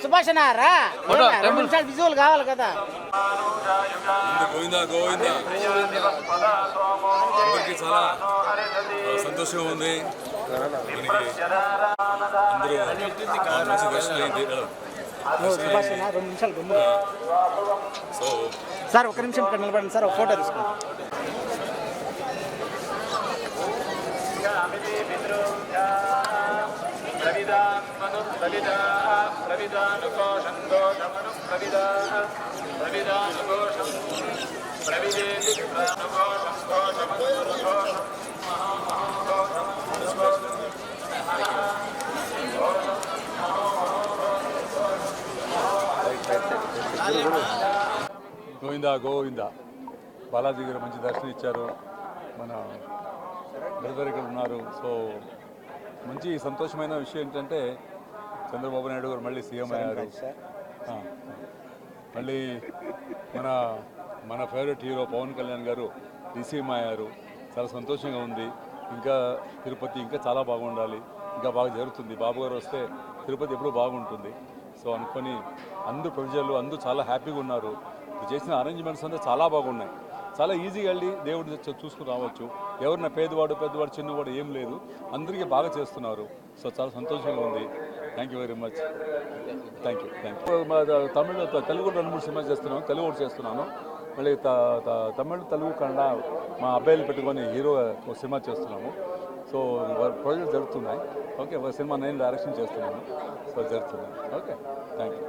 సుభాష్ అన్నారా 2 నిమిషాలు విజువల్ కావాలి కదా. గోవిందా గోవిందా అందరికీ చాలా సంతోషంగా ఉంది. మంచి దర్శనం అయింది. సుభాష్ అన్న 2 నిమిషాలు సో సార్, 1 నిమిషం ఇక్కడ నిలబడండి సార్, ఒక ఫోటో తీసుకోండి. గోవిందా గోవిందా బాలాజీ గారు మంచి దర్శనం ఇచ్చారు. మన బ్రదర్ ఇక్కడ ఉన్నారు. సో మంచి సంతోషమైన విషయం ఏంటంటే చంద్రబాబు నాయుడు గారు మళ్ళీ సీఎం అయ్యారు. మళ్ళీ మన ఫేవరెట్ హీరో పవన్ కళ్యాణ్ గారు సీఎం అయ్యారు. చాలా సంతోషంగా ఉంది. ఇంకా తిరుపతి ఇంకా చాలా బాగుండాలి, ఇంకా బాగా జరుగుతుంది. బాబు గారు వస్తే తిరుపతి ఎప్పుడూ బాగుంటుంది. సో అనుకొని అందరూ ప్రజలు అందరూ చాలా హ్యాపీగా ఉన్నారు. చేసిన అరేంజ్మెంట్స్ అంతా చాలా బాగున్నాయి. చాలా ఈజీగా వెళ్ళి దేవుడు చూసుకుని రావచ్చు. ఎవరిన పెద్దవాడు చిన్నవాడు ఏం లేదు, అందరికీ బాగా చేస్తున్నారు. సో చాలా సంతోషంగా ఉంది. Thank you very much. Thank you. తమిళ తెలుగు 2-3 సినిమాలు చేస్తున్నాను. తెలుగు ఒకటి చేస్తున్నాను. మళ్ళీ తమిళ తెలుగు కన్నడ మా అబ్బాయిలు పెట్టుకొని హీరో ఒక సినిమా చేస్తున్నాము. సో ప్రాజెక్ట్ జరుగుతున్నాయి. ఓకే, ఒక సినిమా నేను డైరెక్షన్ చేస్తున్నాను. సో జరుగుతున్నాయి. Okay, thank you.